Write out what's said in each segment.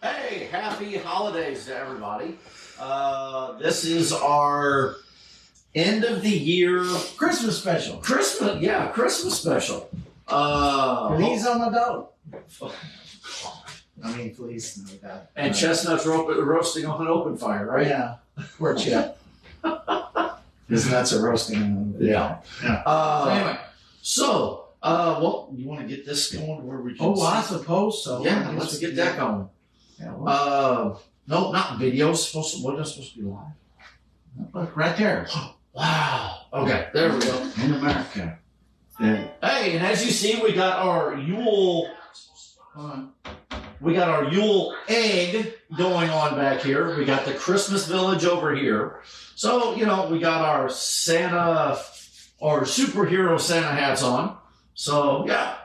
Hey, happy holidays to everybody. This is our end of the year Christmas special. Christmas special. Feliz on my dog. I mean, please, no doubt. And chestnuts roasting on an open fire, right? Yeah. Poor Chip. His nuts are roasting. Yeah. Anyway. Well, you want to get this going where we can I suppose so. Yeah, let's get that going. Yeah, well, No, not video. Supposed to be live. look, right there. Wow. Okay, there we go. In America. Yeah. Hey, and as you see, we got our Yule. We got our Yule egg going on back here. We got the Christmas village over here. So, we got our Santa or superhero Santa hats on. So, yeah.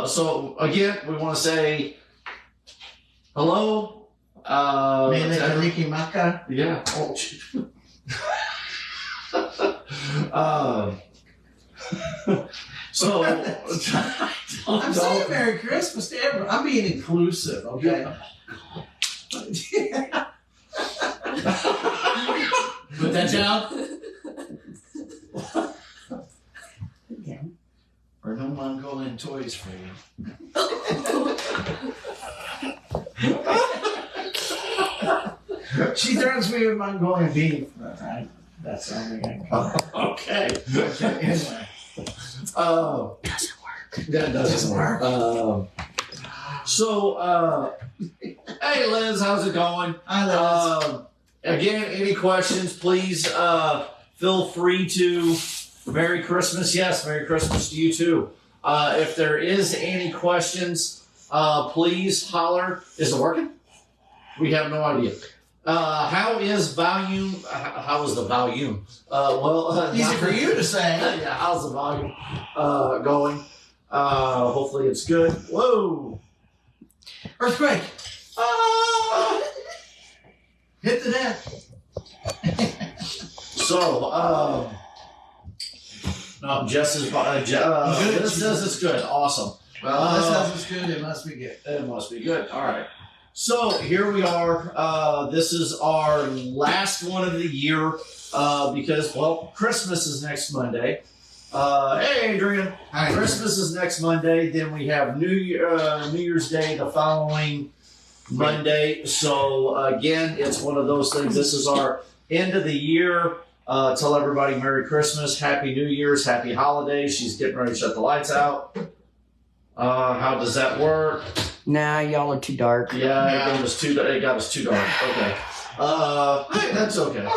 So, again, we want to say hello. Mele Kalikimaka. Yeah. Oh, shit. So, I'm saying Merry Christmas to everyone. I'm being inclusive, okay? Put that down. Or no Mongolian toys for you. She threatens me with Mongolian beef. Right? That's the only thing. Okay. Anyway. Doesn't work. That doesn't work. Hey Liz, how's it going? Hi Liz. Again, any questions, please feel free to. Merry Christmas. Yes, Merry Christmas to you too. If there is any questions, please holler. Is it working? We have no idea. How is volume? How is the volume? Easy for you to say. Yeah, how's the volume going? Hopefully it's good. Whoa! Earthquake. Hit the deck. So, no, Jess is. This says it's good. Awesome. Well, this says it's good. It must be good. It must be good. All right. So here we are. This is our last one of the year because, Christmas is next Monday. Hey, Adrian. Hi. Christmas is next Monday. Then we have New Year's Day the following Monday. So again, it's one of those things. This is our end of the year. Tell everybody Merry Christmas, Happy New Year's, Happy Holidays. She's getting ready to shut the lights out. How does that work? Nah, y'all are too dark. Yeah, it got us too dark. Okay. Hey, that's okay.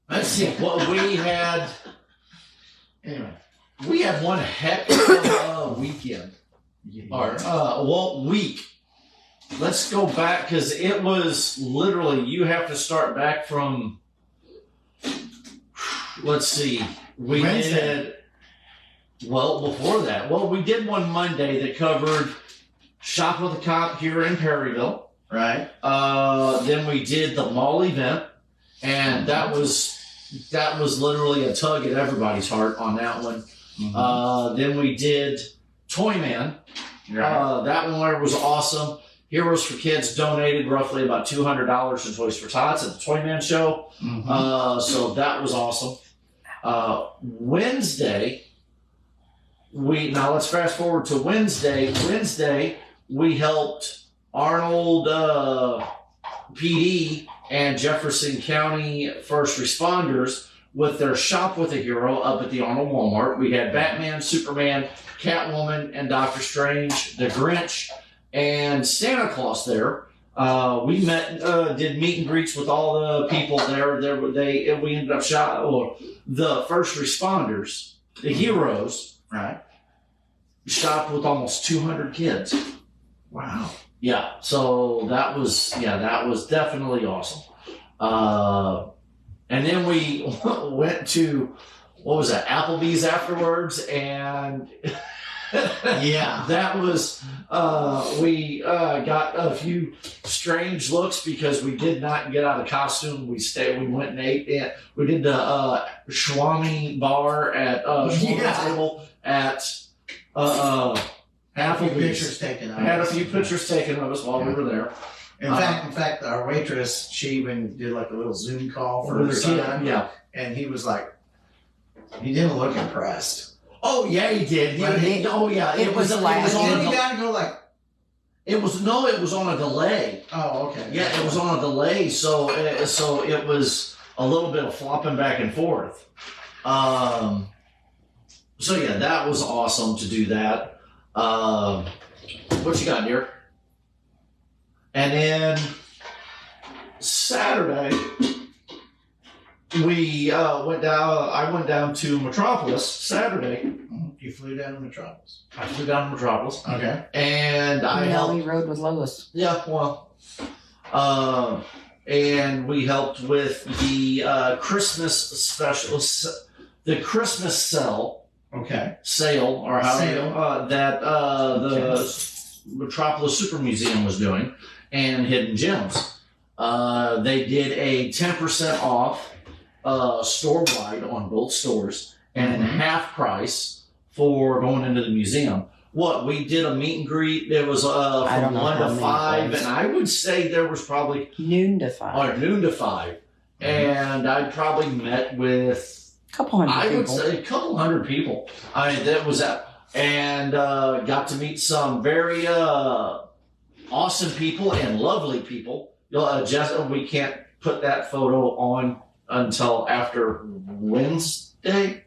Let's see what we had. Anyway, we had one heck of a weekend. Week. Let's go back because it was literally, you have to start back from, let's see, we Wednesday. before that. We did one Monday that covered Shop with a Cop here in Perryville. Right. Then we did the mall event, and that was literally a tug at everybody's heart on that one. Mm-hmm. Then we did Toyman. Right. That one was awesome. Heroes for Kids donated roughly about $200 to Toys for Tots at the Toyman show. Mm-hmm. So that was awesome. Wednesday, let's fast forward to Wednesday. Wednesday, we helped Arnold PD and Jefferson County first responders with their Shop with a Hero up at the Arnold Walmart. We had Batman, Superman, Catwoman, and Doctor Strange, the Grinch, and Santa Claus there. We did meet and greets with all the people there. We ended up the first responders, the heroes, Right. shopped with almost 200 kids. Wow. Yeah, so that was definitely awesome. And then we went to, Applebee's afterwards, and Yeah. that was, we got a few strange looks because we did not get out of costume. We went and ate it. We did the Schwami bar at Schwami Yeah. table at half A of few these. pictures taken. I had a few pictures taken of us while we were there. In fact, our waitress, she even did like a little Zoom call for With her her kid, son, yeah. and he was like, he didn't look impressed. Oh yeah, he did. Oh yeah, it was on Didn't he a. down and go like, It was on a delay. oh, okay. Yeah, it was on a delay, so it was a little bit of flopping back and forth. So yeah, that was awesome to do that. What you got, dear? And then Saturday we went down. I went down to Metropolis Saturday. You flew down to Metropolis. I flew down to Metropolis, Okay. and I You know, helped. he rode with Lois. Yeah, well, and we helped with the Christmas special, the Christmas Okay. sale, or how that the Metropolis Super Museum was doing, and Hidden Gems. They did a 10% off store wide on both stores, and half price for going into the museum. What, we did a meet and greet. It was from 1 to 5, and I would say there was probably Noon to 5. or noon to 5, and I probably met with Couple hundred I would people. say a couple hundred people. I mean, that was that, and got to meet some very awesome people and lovely people. We can't put that photo on until after Wednesday.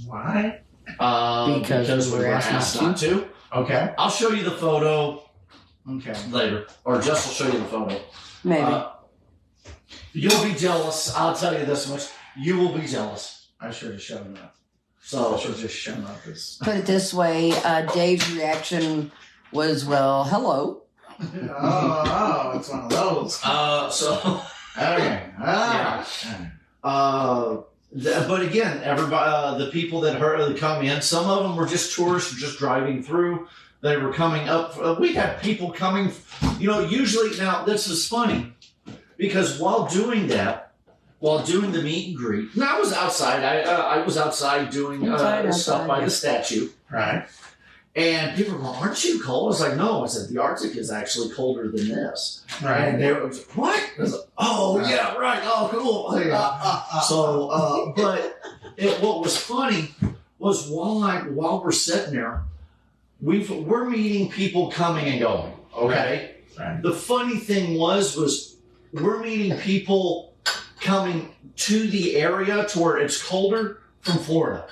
Why? Because we were asked not to. Okay. I'll show you the photo Okay. later, or Jess will show you the photo. Maybe. You'll be jealous. I'll tell you this much. You will be jealous. I should have shown up. I So, should have just shown up as. Put it this way, Dave's reaction was, well, hello. It's one of those. Okay. But again, everybody, the people that come in, some of them were just tourists, just driving through. They were coming up. We had people coming. Usually now this is funny because while doing the meet and greet, and I was outside. I was outside doing stuff by the statue. Right. And people were going, "Aren't you cold?" I was like, "No." I said, "The Arctic is actually colder than this." Right. And they were, "What?" I was like, "Oh, yeah, right. Oh, cool." But what was funny was while we're sitting there, we're meeting people coming and going. Okay. Right. The funny thing was we're meeting people coming to the area to where it's colder from Florida.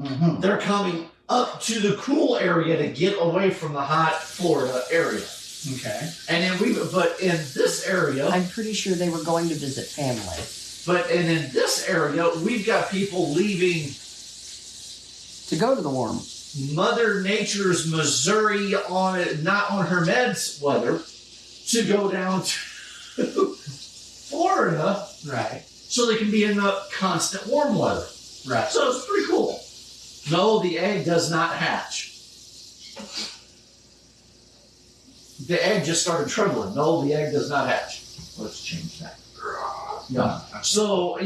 Mm-hmm. They're coming up to the cool area to get away from the hot Florida area. Okay. And then but in this area, I'm pretty sure they were going to visit family. and in this area, we've got people leaving To go to the warm. Mother Nature's Missouri not on her meds weather to go down to Florida Right. so they can be in the constant warm weather. Right. So it's pretty cool. No, the egg does not hatch. The egg just started trembling. No, the egg does not hatch. Let's change that. Yeah. So,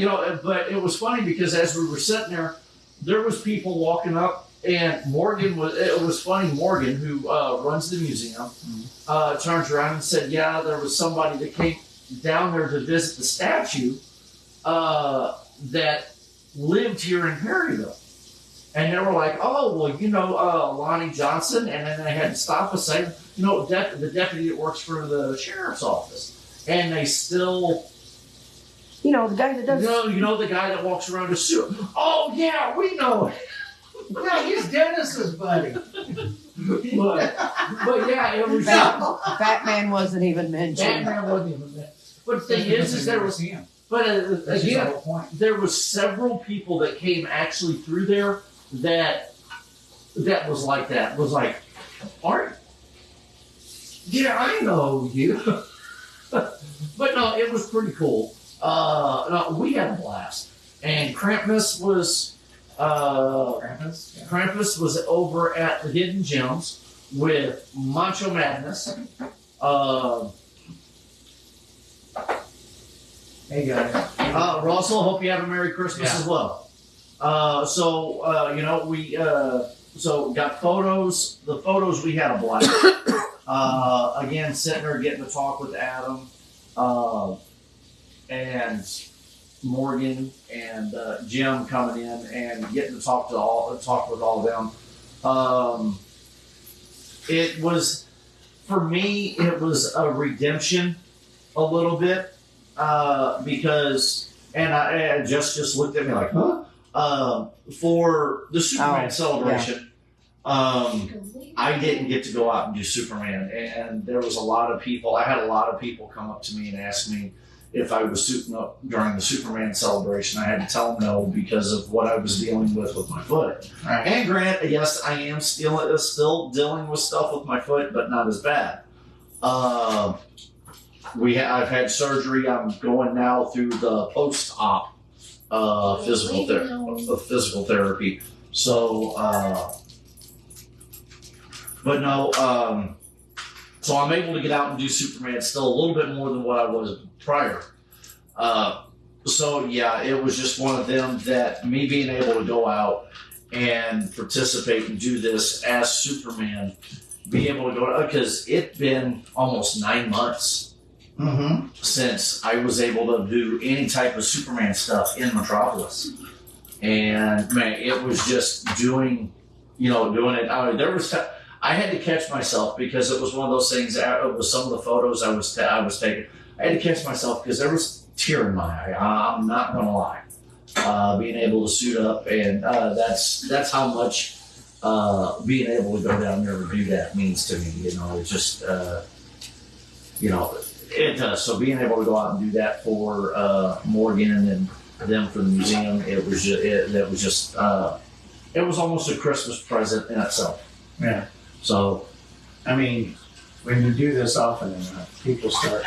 but it was funny because as we were sitting there was people walking up, and it was funny, Morgan, who runs the museum, turns around and said, yeah, there was somebody that came down there to visit the statue that lived here in Perryville. And they were like, oh, well, Lonnie Johnson. And then they had to stop us saying, the deputy that works for the sheriff's office. And they still... The guy that does. the guy that walks around a suit. Oh, yeah, we know it. Yeah, he's Dennis's buddy. but yeah, it was... Fat Man wasn't even mentioned. Batman wasn't even there. But the thing is there was... him. But That's again, the whole point. there was several people that came actually through there that was like that. Was like, Art? Yeah, I know you. But no, it was pretty cool. No, we had a blast. And Krampus was Krampus was over at the Hidden Gems with Macho Madness. Hey guys. Russell, hope you have a Merry Christmas Yeah. as well. So got photos. The photos, we had a blast. Again, sitting there getting to talk with Adam, and Morgan and Jim coming in and getting to talk with all of them. It was, for me, it was a redemption a little bit, because, and just looked at me like, huh? For the Superman celebration, I didn't get to go out and do Superman, and there was a lot of people. I had a lot of people come up to me and ask me if I was suiting up during the Superman celebration. I had to tell them no because of what I was dealing with my foot. Right. And Grant, yes, I am still dealing with stuff with my foot, but not as bad. I've had surgery. I'm going now through the post-op physical therapy. So, so I'm able to get out and do Superman still a little bit more than what I was prior. So yeah, it was just one of them that me being able to go out and participate and do this as Superman, be able to go, because it's been almost 9 months since I was able to do any type of Superman stuff in Metropolis. And man, it was just doing it. I had to catch myself because it was one of those things. It was some of the photos I was taking. I had to catch myself because there was a tear in my eye. I'm not gonna lie. Being able to suit up, and that's how much being able to go down there and do that means to me. It just it does. So being able to go out and do that for Morgan and them for the museum, it was almost a Christmas present in itself. Yeah. So, I mean, when you do this often enough, people start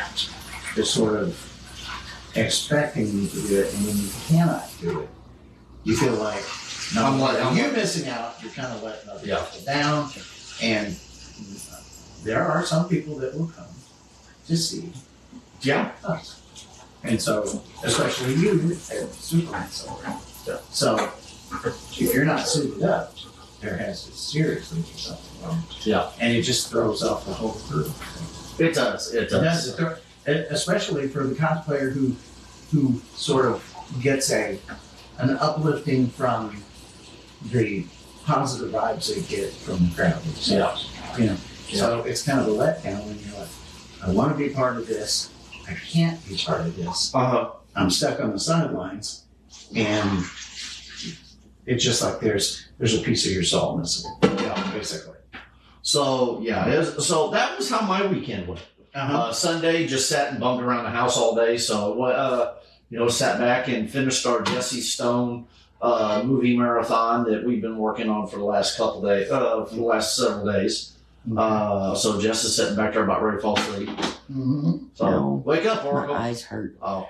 just sort of expecting you to do it, and when you cannot do it, you feel like, you're missing out. You're kind of letting other people down, and there are some people that will come to see us. And so, especially you at Superman Celebration. Yeah. So, if you're not suited up, there has to seriously be something wrong. Yeah. And it just throws off the whole group. It does. Especially for the cosplayer who sort of gets an uplifting from the positive vibes they get from the crowd themselves. So it's kind of a letdown when you're like, I want to be part of this. I can't be part of this. I'm stuck on the sidelines, and it's just like there's a piece of your soul missing. Basically. So so that was how my weekend went. Sunday, just sat and bumped around the house all day. So sat back and finished our Jesse Stone movie marathon that we've been working on for the last couple days, for the last several days. So Jess is sitting back there about ready to fall asleep. So wake up, Oracle. My eyes hurt. Oh.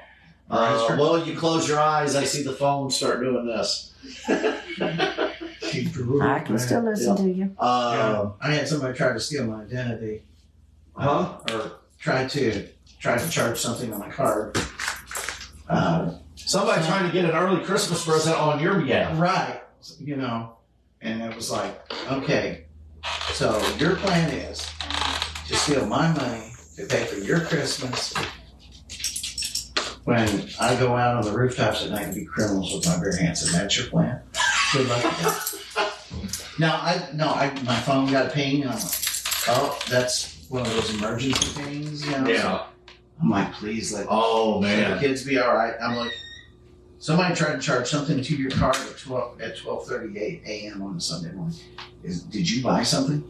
Well, you close your eyes. I see the phone start doing this. I can still listen to you. I had somebody try to steal my identity. Or try to charge something on my card. Somebody trying to get an early Christmas present on your behalf. Right. And it was like, okay, so your plan is to steal my money to pay for your Christmas when I go out on the rooftops at night and be criminals with my bare hands. And that's your plan? Good luck with that. My phone got a ping, and I'm like, oh, that's one of those emergency things, Yeah. So I'm like, please let man, the kids be all right. I'm like, somebody tried to charge something to your card at 12:38 a.m. on a Sunday morning. Did you buy something?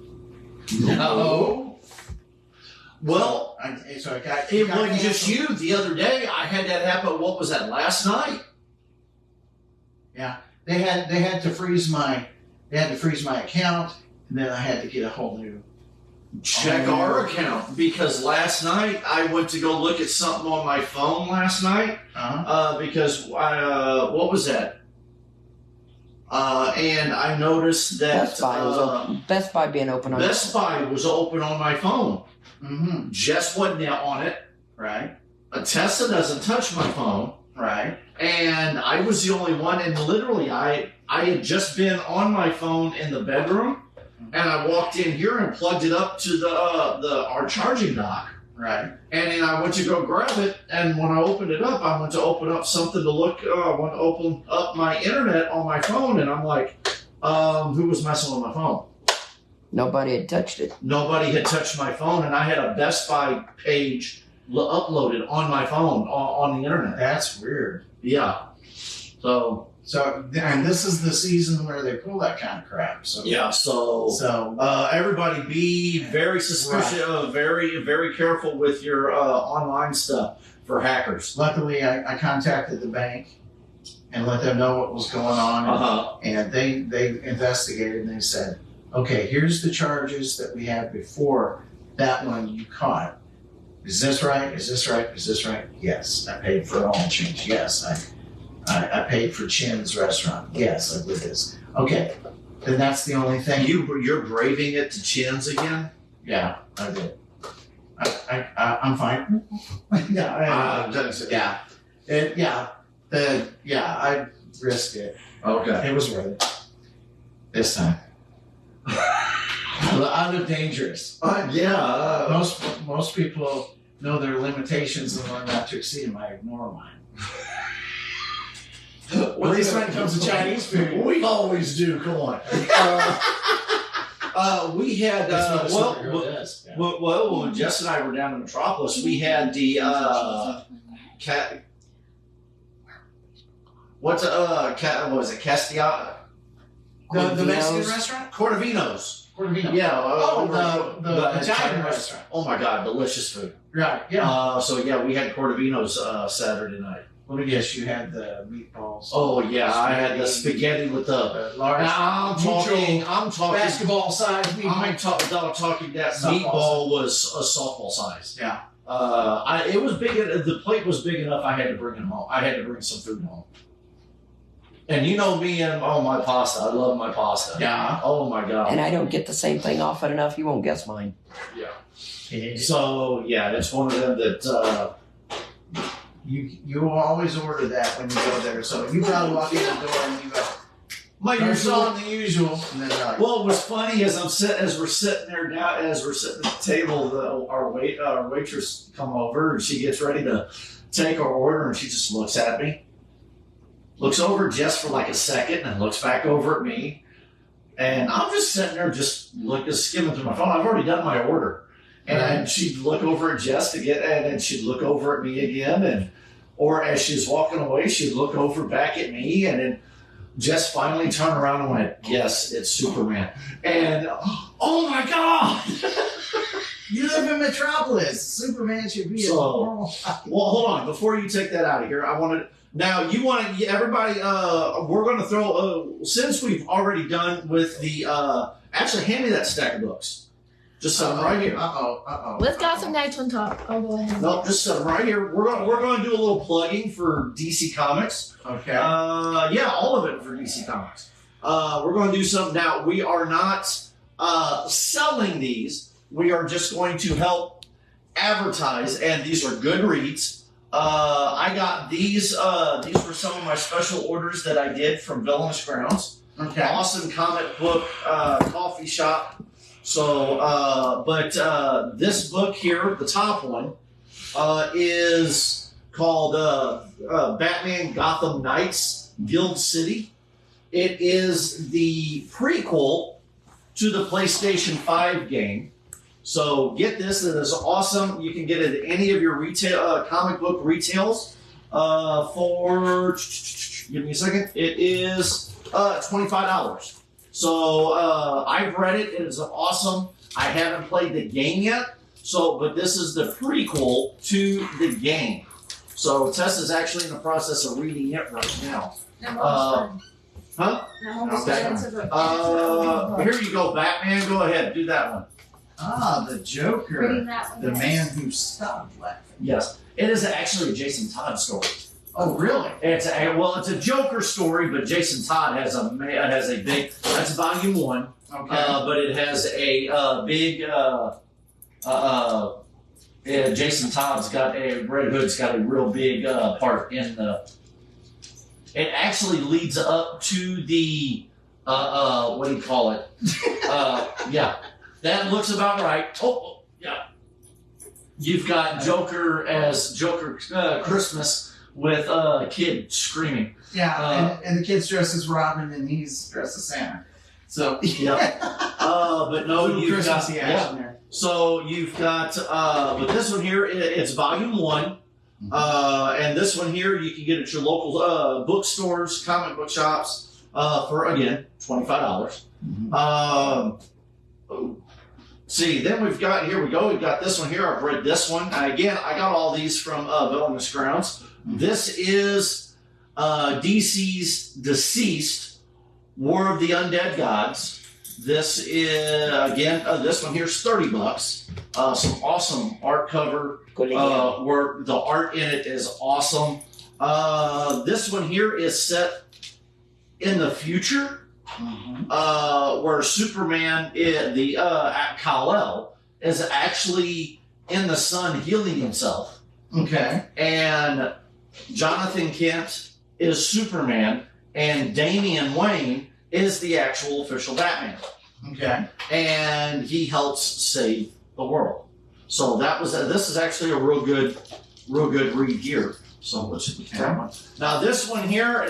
No. Well, it wasn't just you. The other day, I had that happen. What was that? Last night. Yeah, they had to freeze my account, and then I had to get a whole new. Check our account, because last night I went to go look at something on my phone last night. Because what was that? And I noticed that Best Buy was open. Best Buy being open on Best Buy was open on my phone. Jess wasn't on it. Right. Tessa doesn't touch my phone. Right. and I was the only one. And literally, I had just been on my phone in the bedroom, and I walked in here and plugged it up to our charging dock. Right. And then I went to go grab it, and when I opened it up, I went to open up something to look. I went to open up my internet on my phone, and I'm like, who was messing with my phone? Nobody had touched it. Nobody had touched my phone, and I had a Best Buy page uploaded on my phone on the internet. That's weird. Yeah. So And this is the season where they pull that kind of crap. So yeah. So Everybody be very suspicious, very, very careful with your online stuff for hackers. luckily, I contacted the bank and let them know what was going on, Uh-huh. and they investigated and they said, okay, here's the charges that we had before that one you caught. Is this right? Is this right? Is this right? Yes, I paid for all change. Yes, I paid for Chin's restaurant. Yes, I did this. Okay, then that's the only thing. You're braving it to Chin's again? Yeah, I did. I'm fine. yeah, I risked it. Okay. It was worth it. This time. I look dangerous. Most people know their limitations and learn not to exceed them. I ignore mine. At least when it comes to Chinese food. We always do. Come on. We had That's what a superhero does. Yeah. when Jess and I were down in Metropolis, we had the what was it? Castilla The Mexican Cordinos. restaurant? Cordovinos. Corvino. Yeah. The Italian restaurant. Oh my God, delicious food. Right, yeah. So yeah, we had Cordovinos Saturday night. Let me guess, you had the meatballs. Oh yeah, I had the spaghetti with the. large. Now, I'm talking basketball size I'm talking that Softball meatball was a softball size. Yeah. It was big. The plate was big enough. I had to bring it home. I had to bring some food home. And you know me and my pasta. I love my pasta. Yeah. Oh my God. And I don't get the same thing often enough. You won't guess mine. Yeah. So yeah, it's one of them that. You will always order that when you go there. So you probably walk in the door and you go, My "You're usual. on the usual," and then you're like, Well, it was funny as we're sitting there now, as we're sitting at the table, our waitress come over and she gets ready to take our order, and she just looks at me, looks over just for like a second, and looks back over at me, and I'm just sitting there just skimming through my phone. I've already done my order, and she'd look over at Jess to get, and then she'd look over at me again, or as she was walking away, she'd look over back at me, and then Jess finally turned around and went, "Yes, it's Superman." And, oh my God! "You live in Metropolis. Superman should be a So- normal." Well, hold on. Before you take that out of here, I want to, now you want to, everybody, we're going to throw, since we've already done with the, actually hand me that stack of books. Just set them right here. Let's got some nights on top. I'll go ahead. Nope, just set them right here. We're going to do a little plugging for DC Comics. Okay. Yeah, all of it for DC Comics. We're going to do some. Now, we are not selling these. We are just going to help advertise, and these are good reads. I got these. These were some of my special orders that I did from Villainous Grounds. Okay. Awesome comic book coffee shop. So, this book here, the top one, is called Batman Gotham Knights Guild City. It is the prequel to the PlayStation 5 game. So get this, it is awesome. You can get it at any of your retail comic book retails for, give me a second, it is $25. So I've read it. It is awesome. I haven't played the game yet. But this is the prequel to the game. So Tess is actually in the process of reading it right now. That one's fun. Huh? That one's Okay. expensive. Here you go, Batman. Go ahead, do that one. The Joker. Reading that one. The man who stopped laughing. Yes, it is actually a Jason Todd story. Oh, really? It's a Joker story, but Jason Todd has a big. That's volume 1. Okay. But it has a big Jason Todd's got Red Hood's got a real big part in the. It actually leads up to the what do you call it? Yeah, that looks about right. Oh, yeah. You've got Joker as Joker Christmas with a kid screaming. Yeah, and the kid's dressed as Robin, and he's dressed as Santa. So Yeah. But no, little you've got Christmassy action there. So you've got but this one here, it's volume 1. And this one here you can get at your local bookstores, comic book shops for again $25. See, then we've got, here we go, we've got this one here. I've read this one. Again, I got all these from Villainous Grounds. This is DC's Deceased, War of the Undead Gods. This is, again, this one here is $30. Some awesome art cover where the art in it is awesome. This one here is set in the future. Where Superman at Kal-El is actually in the sun healing himself. Okay. And Jonathan Kent is Superman, and Damian Wayne is the actual official Batman. Okay. And he helps save the world. So this is actually a real good read here. So let's get that one. Now this one here,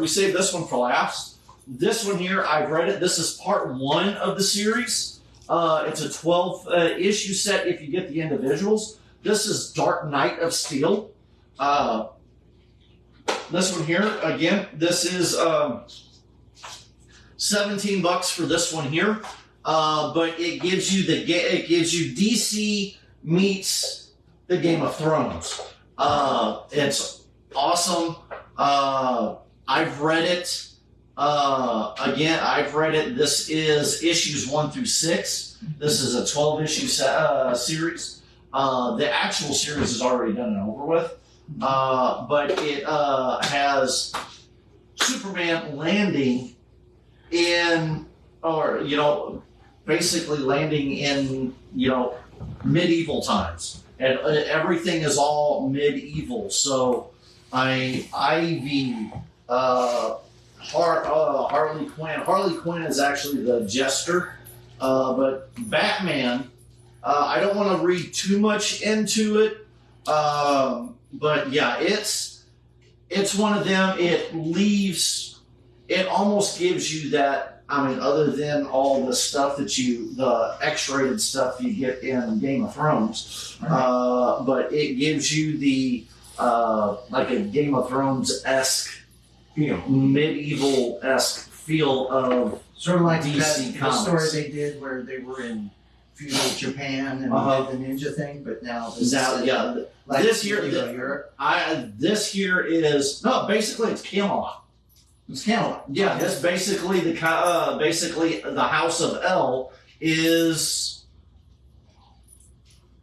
we saved this one for last. This one here, I've read it. This is part 1 of the series. It's a 12 issue set if you get the individuals. This is Dark Knight of Steel. This one here, again, this is $17 for this one here. But it gives you DC meets the Game of Thrones. It's awesome. I've read it. Again, I've read it. This is issues 1 through 6. This is a 12-issue series. The actual series is already done and over with. But it has Superman landing in, basically landing in, medieval times. And everything is all medieval. So, Ivy, Harley Quinn. Harley Quinn is actually the jester, but Batman. I don't want to read too much into it, but yeah, it's one of them. It almost gives you that. I mean, other than all the stuff the X-rated stuff you get in Game of Thrones, but it gives you the like a Game of Thrones-esque. Medieval-esque feel of sort of like DC the comics. story they did where they were in feudal Japan and did the ninja thing, but now this here, Europe. This here is basically it's Camelot. It's Camelot. Yeah, this basically the House of El is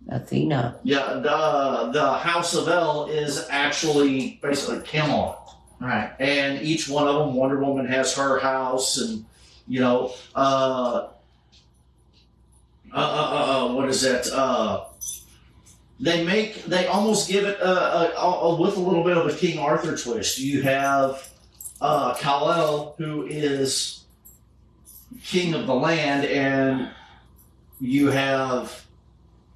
Athena. Yeah, the House of El is actually basically Camelot. Right. And each one of them, Wonder Woman has her house, and what is that? They almost give it with a little bit of a King Arthur twist. You have Kal-El, who is king of the land, and you have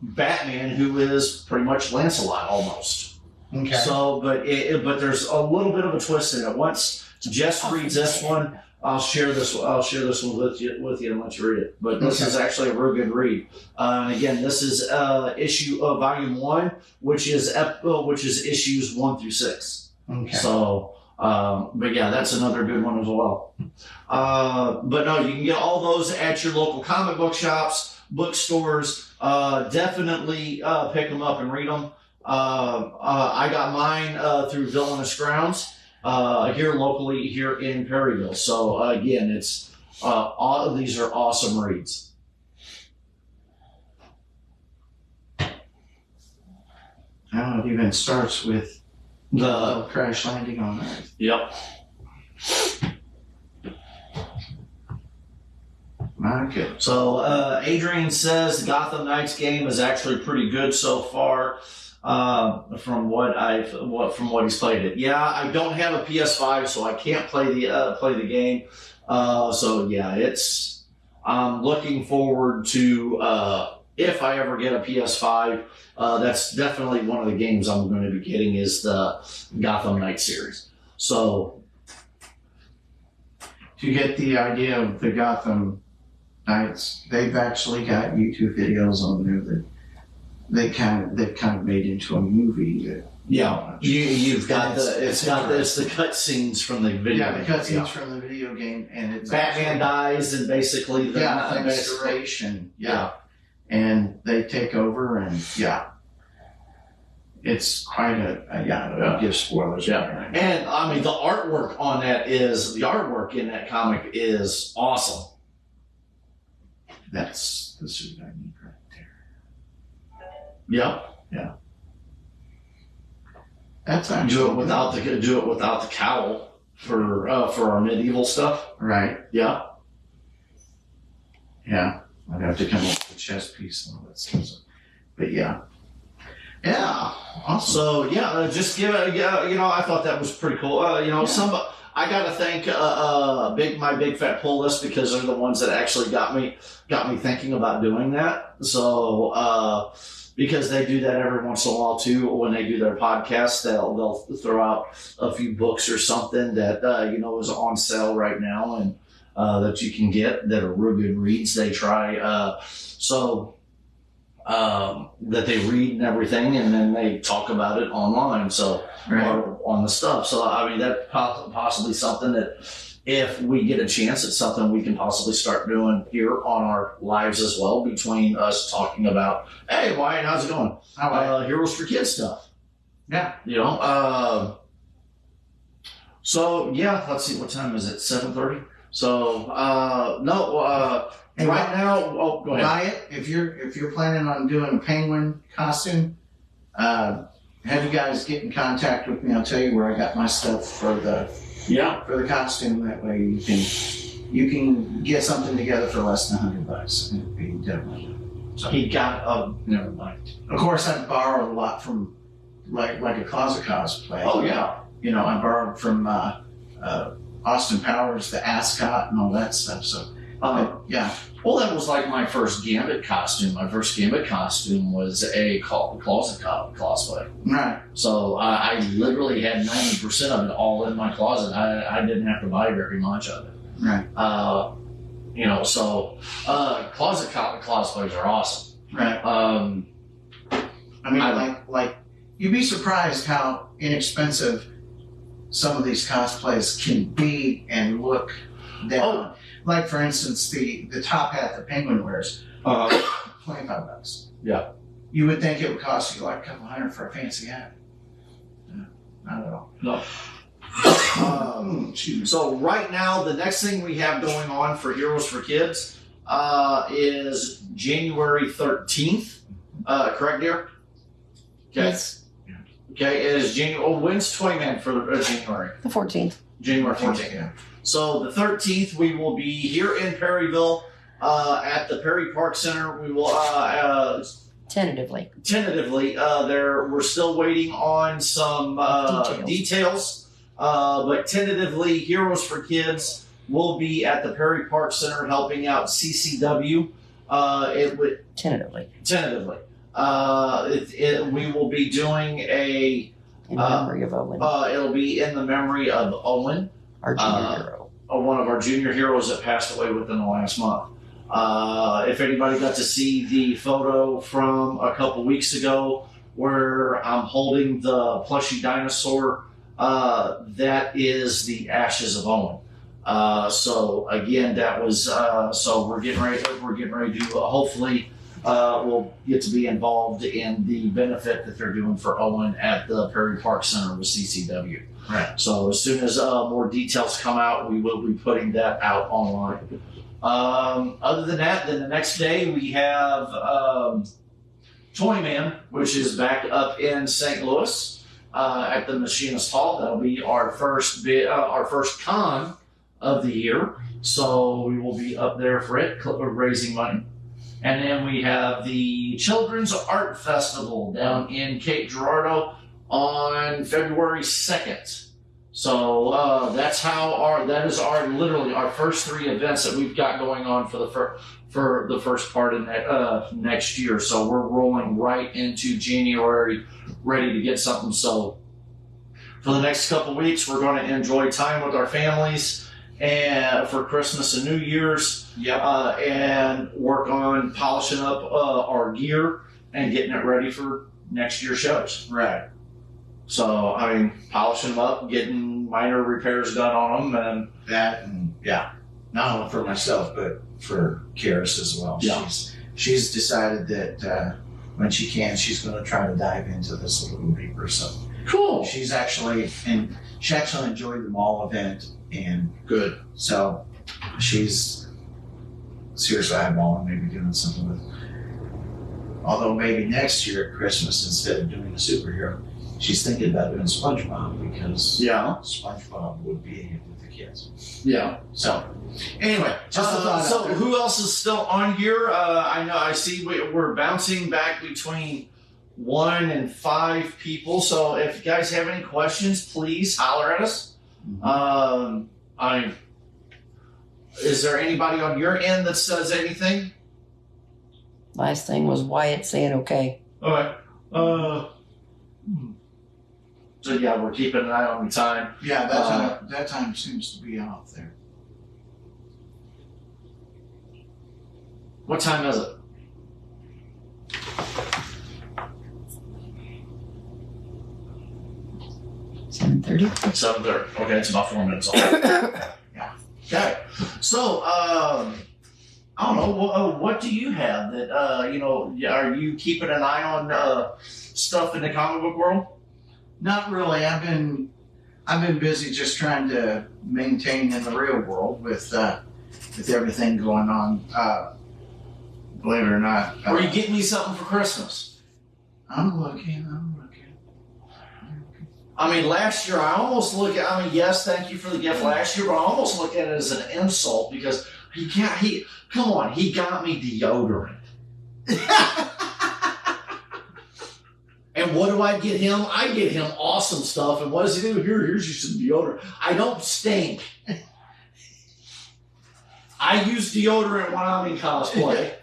Batman, who is pretty much Lancelot almost. Okay. So, but there's a little bit of a twist in it. Once Jess reads this one, I'll share this one with you and let you read it. But this is actually a real good read. And again, this is issue of volume 1, which is issues 1 through 6. Okay. So, but yeah, that's another good one as well. But no, you can get all those at your local comic book shops, bookstores. Definitely pick them up and read them. I got mine through Villainous Grounds here locally here in Perryville. So again, it's all of these are awesome reads. I don't know, it even starts with The crash landing on Earth. Yep. Okay. So Adrian says the Gotham Knights game is actually pretty good so far. From what he's played it. Yeah, I don't have a PS5, so I can't play the game. So yeah, I'm looking forward to if I ever get a PS5. That's definitely one of the games I'm going to be getting is the Gotham Knights series. So To get the idea of the Gotham Knights, they've actually got YouTube videos on there that they've kind of made into a movie. yeah, you've got it's the cutscenes from the video. Yeah, the game. cutscenes from the video game, and it's Batman dies, and basically the basically- restoration. Yeah, and they take over, and it's quite I'll give spoilers. Yeah. And I mean, the artwork in that comic is awesome. That's the suit I need right there. Yeah. That's Do actually it without the cowl for our medieval stuff. right. Yeah. Yeah, I'd have to come up with a chess piece and all that stuff. But yeah, awesome. So yeah, just give it. Yeah, I thought that was pretty cool. I got to thank my big fat pull list because they're the ones that actually got me thinking about doing that. So because they do that every once in a while too. When they do their podcast, they'll throw out a few books or something that is on sale right now and that you can get that are real good reads. They try that they read and everything, and then they talk about it online. So or on the stuff. So I mean, that's possibly something that if we get a chance, it's something we can possibly start doing here on our lives as well, between us talking about, hey, Wyatt, how's it going? Heroes for Kids stuff. Yeah. So yeah, let's see, what time is it? 7:30. So Hey, right now. Oh, go ahead. Wyatt, if you're planning on doing a penguin costume, have you guys get in contact with me. I'll tell you where I got my stuff for the costume. That way you can get something together for less than $100. It'd be definitely. So he got never mind. Of course, I borrowed a lot from like a closet cosplay. Oh yeah. I borrowed from Austin Powers, the ascot, and all that stuff. So yeah. Well, that was like my first Gambit costume. My first Gambit costume was a closet cosplay. Right. So I literally had 90% of it all in my closet. I didn't have to buy very much of it. Right. Closet cosplays are awesome. Right. I mean, like you'd be surprised how inexpensive some of these cosplays can be and look. Like for instance, the top hat the Penguin wears, $25. Yeah. You would think it would cost you like a couple $100 for a fancy hat. Not at all. No. So right now, the next thing we have going on for Heroes for Kids is January 13th. Correct, dear? Okay. Yes. Okay, it is January. Oh, when's Toyman for January? The 14th. January 14th. Yeah. So the 13th, we will be here in Perryville at the Perry Park Center. We will Tentatively. we're still waiting on some details. But tentatively, Heroes for Kids will be at the Perry Park Center helping out CCW. Tentatively. We will be doing In memory of Owen, it'll be in the memory of Owen, our junior hero. one of our junior heroes that passed away within the last month. If anybody got to see the photo from a couple weeks ago where I'm holding the plushy dinosaur, that is the ashes of Owen. So again, that was so we're getting ready to hopefully we'll get to be involved in the benefit that they're doing for Owen at the Perry Park Center with CCW. Right. So as soon as more details come out, we will be putting that out online. Other than that, then the next day we have Toyman, which is back up in St. Louis at the Machinist Hall. That'll be our first con of the year. So we will be up there for it, raising money. And then we have the Children's Art Festival down in Cape Girardeau on February 2nd. So that's literally our first 3 events that we've got going on for the first part of next year. So we're rolling right into January, ready to get something. So for the next couple weeks, we're going to enjoy time with our families and for Christmas and New Year's, and work on polishing up our gear and getting it ready for next year's shows. Right. So, I mean, polishing them up, getting minor repairs done on them, and That and not only for myself but for Karis as well. Yeah. She's decided that when she can, she's going to try to dive into this a little deeper. So cool. she actually enjoyed the mall event, and Good. so she's seriously eyeballing maybe doing something with. Although maybe next year at Christmas, instead of doing a superhero, she's thinking about doing SpongeBob, because SpongeBob would be a hit with the kids. Yeah. So anyway, just a thought. So out there. who else is still on here? I see we're bouncing back between 1 and 5 people. So if you guys have any questions, please holler at us. Is there anybody on your end that says anything? Last thing was Wyatt saying okay. All right. So yeah, we're keeping an eye on the time. Yeah, that time seems to be off there. What time is it? 7:30. 7:30. Okay, it's about 4 minutes off. Yeah. Okay. So, I don't know. What do you have that, are you keeping an eye on stuff in the comic book world? Not really. I've been busy just trying to maintain in the real world with everything going on. Believe it or not. Or you getting me something for Christmas? I'm looking. I mean, last year yes, thank you for the gift last year, but I almost look at it as an insult because he got me deodorant. And what do I get him? I get him awesome stuff. And what does he do? Here's you some deodorant. I don't stink. I use deodorant when I'm in cosplay.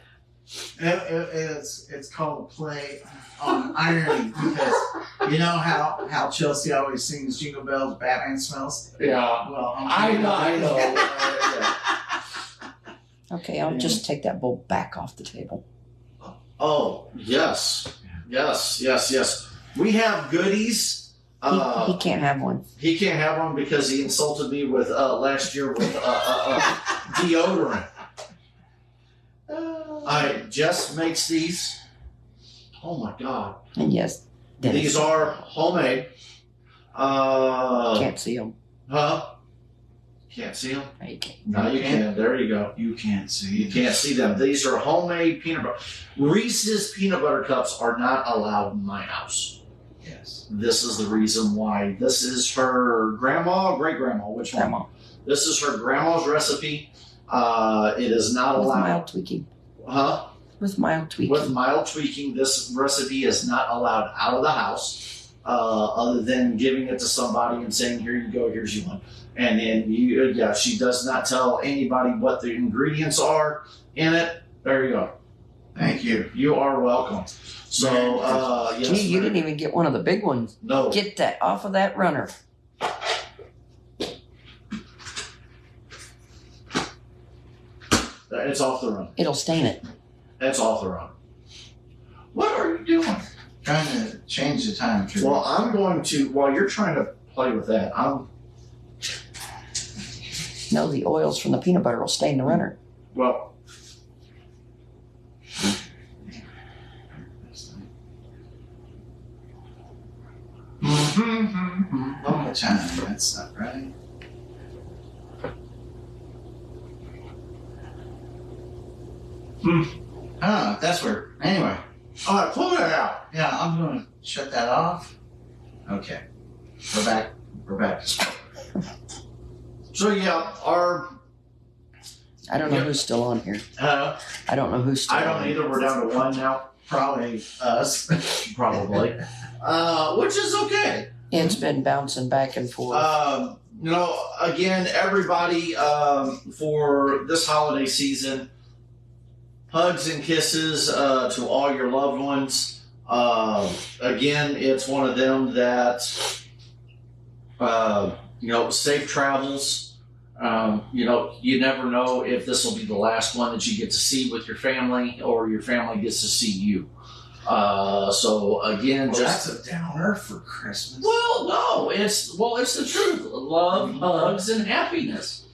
It's called play on irony, because you know how Chelsea always sings Jingle Bells, Batman smells? Yeah. Well, I know. Okay, I'll just take that bowl back off the table. Oh, yes. Yes. We have goodies. He can't have one. He can't have one because he insulted me with last year with deodorant. Jess makes these. Oh my God. And yes, Dennis. These are homemade. Can't see them. Huh? Can't see them? No, you can't. No, you can. There you go. You can't see. You can't see them. These are homemade peanut butter. Reese's peanut butter cups are not allowed in my house. Yes. This is the reason why. This is her grandma, great grandma. Which one? Grandma. This is her grandma's recipe. It is not With allowed. mild tweaking. Huh? With mild tweaking. With mild tweaking, this recipe is not allowed out of the house, other than giving it to somebody and saying, "Here you go, here's your one." And then she does not tell anybody what the ingredients are in it. There you go. Thank you. You are welcome. So, yes. Gee, you didn't even get one of the big ones. No. Get that off of that runner. It's off the run. It'll stain it. It's off the run. What are you doing? Trying to change the time. Well, I'm going to, while you're trying to play with that, No, the oils from the peanut butter will stain the runner. well, Local time. That's not right. That's where. Anyway. all right, pull that out. Yeah, I'm going to shut that off. Okay. We're back to sport. So yeah, our I don't know Yeah. who's still on here. I I don't know who's still don't on. either. We're down to one now, Probably us. probably, which is okay. It's been bouncing back and forth. Again, everybody, for this holiday season, hugs and kisses to all your loved ones. Again, it's one of them that, safe travels. You never know if this will be the last one that you get to see with your family or your family gets to see you. So again, Well, just that's a downer for Christmas. well, no, it's the truth. Love, hugs, and happiness.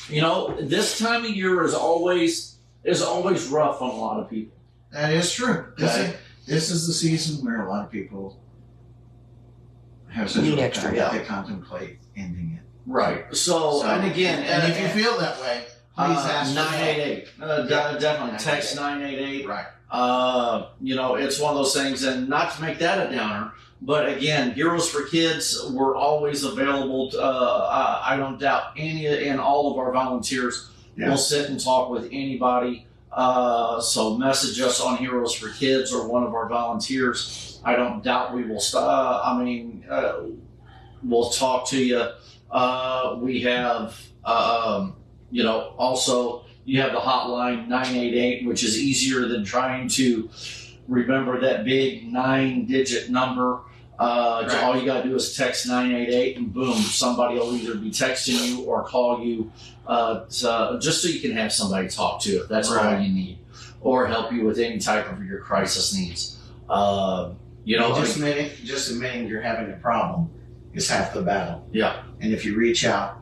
This time of year is always rough on a lot of people. That is true. Okay. This is the season where a lot of people have such Need a extra time help. that they contemplate ending it. Right. So and again, and if you feel that way, please ask for help. 988. Definitely text 988. Right. It's one of those things, and not to make that a downer, but again, Heroes for Kids, we're always available. I don't doubt any and all of our volunteers will sit and talk with anybody. So message us on Heroes for Kids or one of our volunteers. I don't doubt we will. We'll talk to you. We have, also. You have the hotline 988, which is easier than trying to remember that big 9-digit number. Right. All you got to do is text 988, and boom, somebody will either be texting you or call you, just so you can have somebody to talk to if that's all Right. you need, or help you with any type of your crisis needs. Just admitting you're having a problem is half the battle. Yeah. And if you reach out,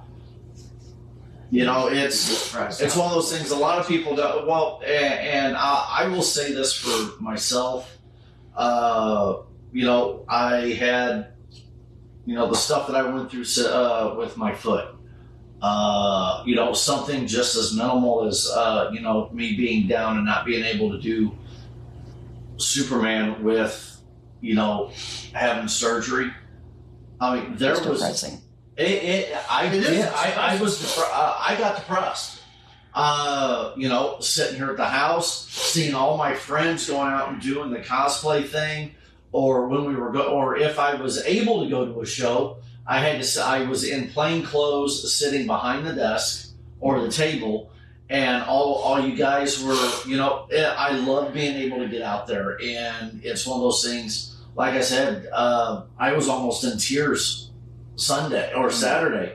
It's one of those things. A lot of people don't. Well, and I will say this for myself. I had, the stuff that I went through with my foot. Something just as minimal as me being down and not being able to do Superman with, having surgery. I mean, there It's was. depressing. I got depressed. Sitting here at the house, seeing all my friends going out and doing the cosplay thing, or when we were or if I was able to go to a show, I was in plain clothes, sitting behind the desk or the table, and all you guys were, I love being able to get out there, and it's one of those things. Like I said, I was almost in tears Sunday or Saturday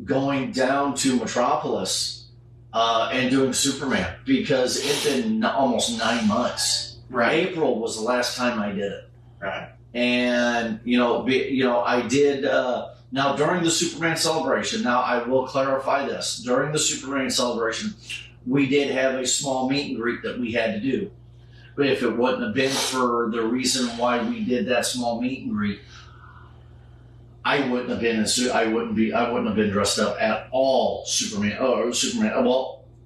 going down to Metropolis and doing Superman because it'd been almost 9 months. Right. April was the last time I did it. Right. And, I did, now during the Superman celebration, now I will clarify this, during the Superman celebration, we did have a small meet and greet that we had to do. But if it wouldn't have been for the reason why we did that small meet and greet, I wouldn't have been I wouldn't have been dressed up at all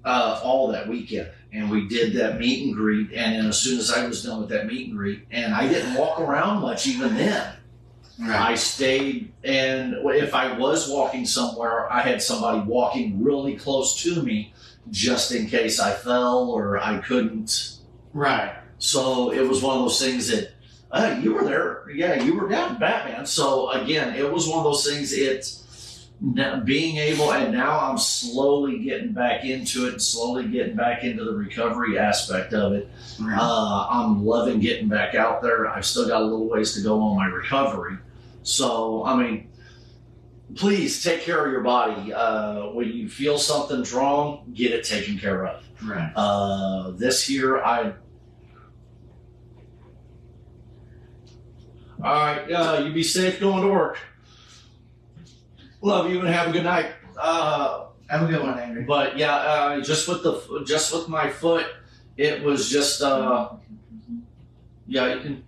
all that weekend. And we did that meet and greet, and then as soon as I was done with that meet and greet, and I didn't walk around much even then. Right. I stayed, and if I was walking somewhere, I had somebody walking really close to me just in case I fell or I couldn't. Right. So it was one of those things that, you were there. Yeah, you were down Batman. So again, it was one of those things, it's being able, and now I'm slowly getting back into it and slowly getting back into the recovery aspect of it. Right. I'm loving getting back out there. I've still got a little ways to go on my recovery. So, please take care of your body. When you feel something's wrong, get it taken care of. Right. This year, all right, you be safe going to work. Love you and have a good night. Have a good one, Andrew. But yeah, just with my foot, it was just yeah. You can.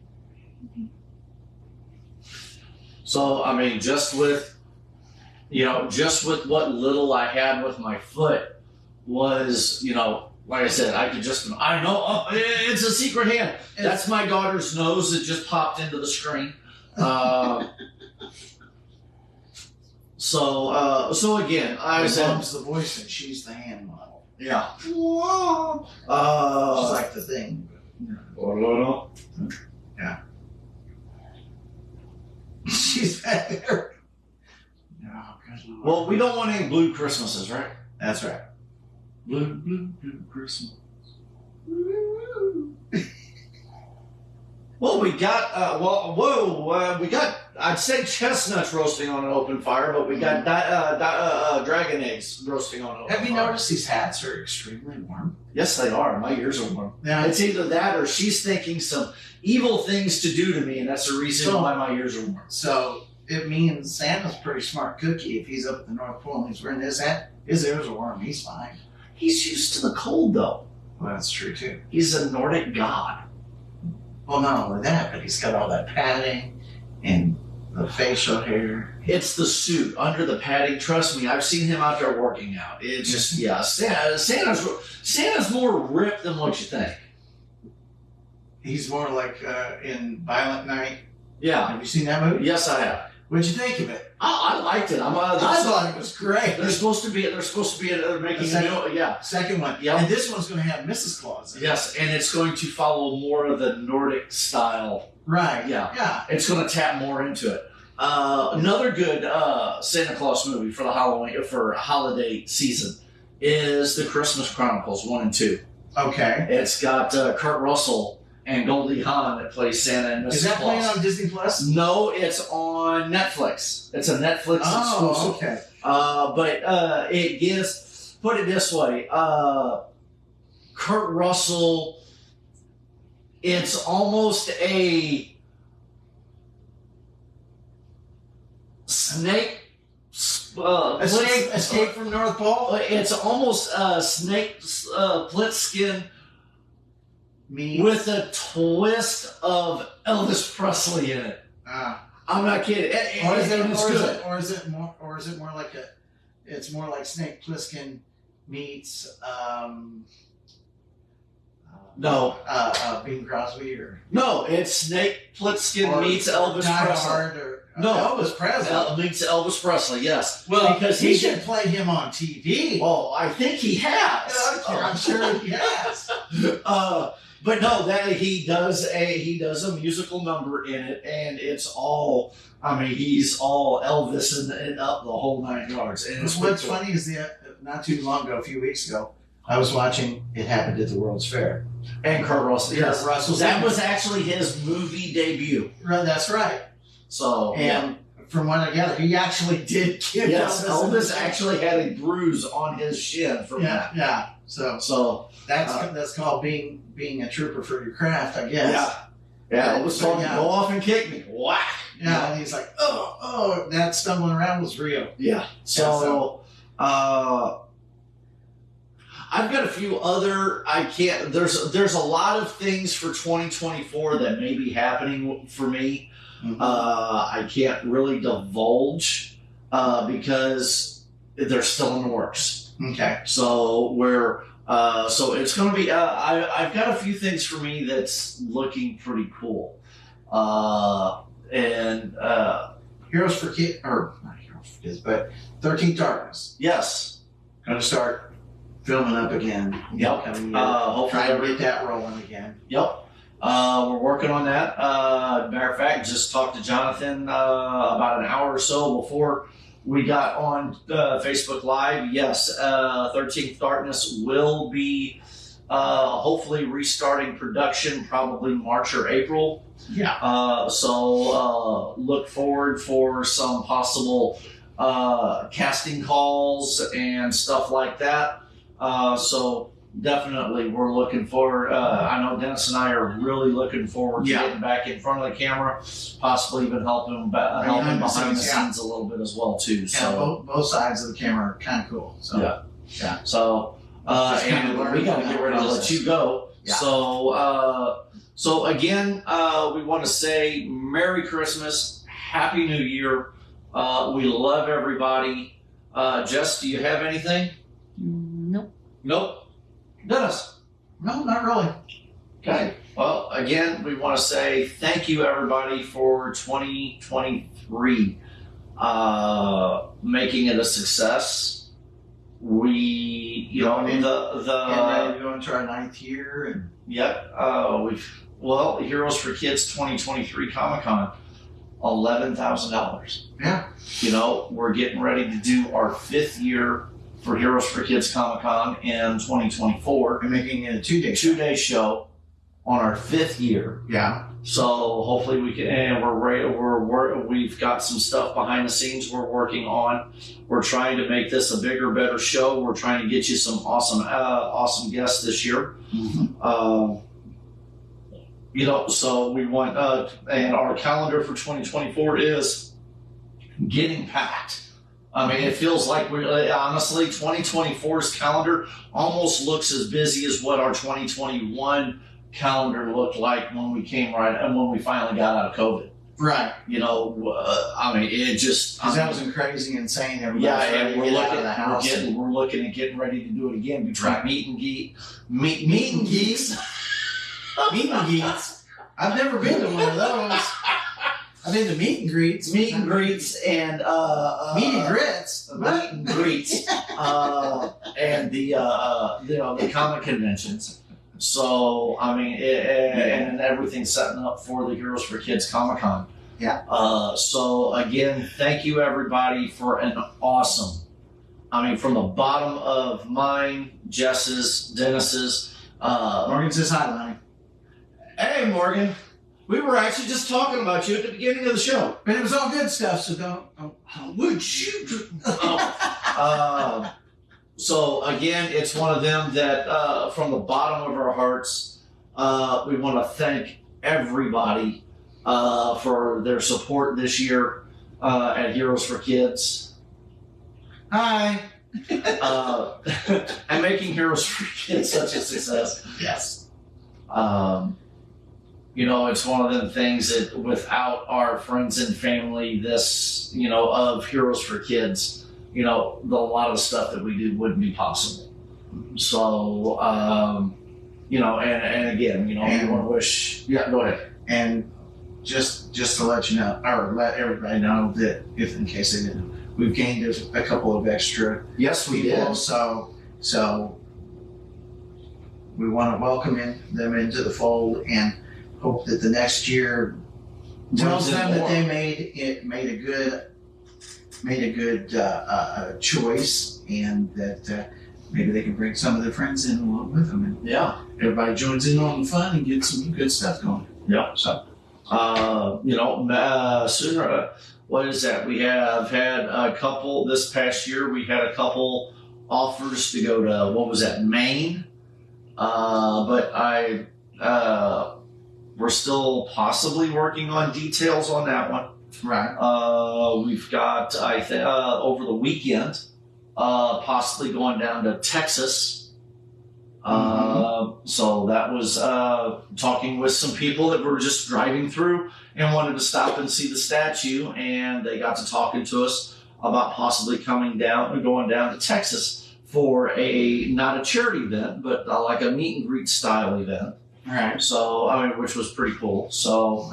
So just with what little I had with my foot was, like I said, I know it's a secret hand. That's my daughter's nose that just popped into the screen. So again, I said, Mom's the voice and she's the hand model. yeah. She's like the thing. Yeah. She's back there. Oh, good Lord. Well, we don't want any blue Christmases, right? That's right. Blue Christmas. Well, we got we got. I'd say chestnuts roasting on an open fire, but we got dragon eggs roasting on an open fire. Have you noticed these hats are extremely warm? Yes, they are. My ears are warm. Yeah. It's either that or she's thinking some evil things to do to me, and that's the reason So- why my ears are warm. So it means Santa's a pretty smart cookie. If he's up at the North Pole and he's wearing his hat, his ears are warm. He's fine. He's used to the cold, though. Well, that's true too. He's a Nordic god. Well, not only that, but he's got all that padding and the facial hair. It's the suit under the padding. Trust me, I've seen him out there working out. It's just Santa's more ripped than what you think. He's more like in Violent Night. Yeah. Have you seen that movie? Yes, I have. What'd you think of it? I liked it. I thought it was great. They're supposed to be making a new. Yeah. Second one. Yep. And this one's going to have Mrs. Claus in it. Yes, and it's going to follow more of the Nordic style. Right. Yeah. Yeah. It's going to tap more into it. Another good Santa Claus movie for the holiday season is The Christmas Chronicles 1 and 2. Okay. It's got Kurt Russell and Goldie Hawn that plays Santa and Mrs. Is that Claus. playing on Disney Plus? No, it's on Netflix. It's a Netflix exclusive. Okay. But it gives, put it this way, Kurt Russell, it's almost a snake. Escape from North Pole? It's almost a snake Plissken Me. with a twist of Elvis Presley in it. I'm not kidding. Or is It's good. it more like it's more like Snake Plissken meets No. Bing Crosby or No, it's Snake Plissken or meets Elvis Die Presley. Hard or No. Elvis Presley. Meets Elvis Presley, yes. Well, because he should play him on TV. Well, I think he has. I'm sure he has. But no, that he does a musical number in it, and it's all. I mean, he's all Elvis and up the whole 9 yards. And it's What's pretty funny is not too long ago, a few weeks ago, I was watching It Happened at the World's Fair. cool. And Kurt Russell. Yes, Kurt Russell. that was actually his movie debut. Right, that's right. So And from what I gather, he actually did give yes, Elvis Elvis actually had a bruise on his shin from Yeah, that. yeah. So So that's called being a trooper for your craft, I guess. yeah, Elvis told him, Yeah. go off and kick me. Whack. Yeah, and he's like, oh, that stumbling around was real. Yeah. So, I've got a few other. There's a lot of things for 2024 that may be happening for me. Mhm. I can't really divulge because they're still in the works. Okay. So so it's going to be. I've got a few things for me that's looking pretty cool. Heroes for Kids, or not Heroes for Kids, but 13th Darkness. Yes. Going to start filming up again. Yep. Coming year. Hopefully Try to get that rolling again. Yep. We're working on that. Matter of fact, just talked to Jonathan about an hour or so before we got on Facebook Live. Yes, 13th Darkness will be hopefully restarting production probably March or April. Yeah. So look forward for some possible casting calls and stuff like that. So definitely we're looking forward. I know Dennis and I are really looking forward to getting back in front of the camera, possibly even helping behind the scenes a little bit as well too. Yeah, So both sides of the camera are kind of cool. So yeah. So Just kinda and learn we got to from get that ready to let process. you go. Yeah. So again, we want to say Merry Christmas, Happy New Year. We love everybody. Jess, do you have anything? Nope. Nope. Dennis. no, not really. Okay. Well, again, we want to say thank you, everybody, for 2023. making it a success. We, you know, And the ready to go into our 9th year, and yep, Heroes for Kids 2023 Comic Con, $11,000. yeah, You know, we're getting ready to do our 5th year for Heroes for Kids Comic Con in 2024. we're making it a 2-day show. 2-day show on our 5th year. Yeah, So hopefully we can, and we've got some stuff behind the scenes we're working on. We're trying to make this a bigger, better show. We're trying to get you some awesome guests this year. You know, so we want, and our calendar for 2024 is getting packed. I mean, it feels like honestly, 2024's calendar almost looks as busy as what our 2021 calendar looked like when we when we finally got out of COVID. right. You know, I mean, it just, Because that was crazy, insane. Everybody's yeah, ready and to we're get out looking, of the house. we're looking at getting ready to do it again between Right. meet and geeks. Meet and greets. I've never been to one of those. I've been to meet and greets. meet and greets and Meet and grits. meet and greets and the you know, the comic conventions. So I mean, and everything's setting up for the Heroes for Kids Comic Con. Yeah. So again, thank you everybody for an awesome. I mean, from the bottom of mine, Jess's, Dennis's. Morgan says hi, Lonnie. Hey, Morgan. We were actually just talking about you at the beginning of the show. But it was all good stuff, so don't. Would you? So again, it's one of them that from the bottom of our hearts, we want to thank everybody for their support this year at Heroes for Kids. Hi. And making Heroes for Kids such a success. Yes. You know, it's one of them things that without our friends and family, this, you know, of Heroes for Kids, you know, a lot of the stuff that we do wouldn't be possible. So, you know, and again, you know, we want to wish, yeah, go ahead. And just to let you know, or let everybody know that if in case they didn't know, we've gained a couple of extra Yes, we people. did. So we want to welcome them into the fold and hope that the next year tells them that they made a good choice, and that maybe they can bring some of their friends in along with them, and Yeah. everybody joins in on the fun and gets some good stuff going. Yeah. So, you know, sooner, what is that? We have had a couple this past year. We had a couple offers to go to, what was that, Maine? But we're still possibly working on details on that one. Right. We've got, over the weekend, possibly going down to Texas. So that was talking with some people that were just driving through and wanted to stop and see the statue, and they got to talking to us about possibly going down to Texas for not a charity event, but like a meet and greet style event. Right. So, I mean, which was pretty cool. So,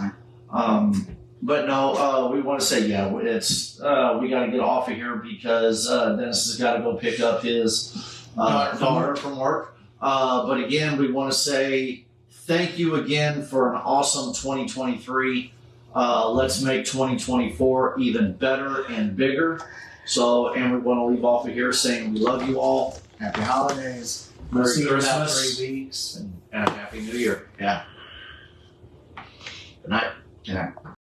but no, we want to say, yeah, it's, we got to get off of here because Dennis has got to go pick up his daughter from work. But again, we want to say thank you again for an awesome 2023. Let's make 2024 even better and bigger. So, and we want to leave off of here saying we love you all. Happy holidays. Merry See you in about Christmas. 3 weeks. And a Happy New Year. Yeah. Good night. Yeah.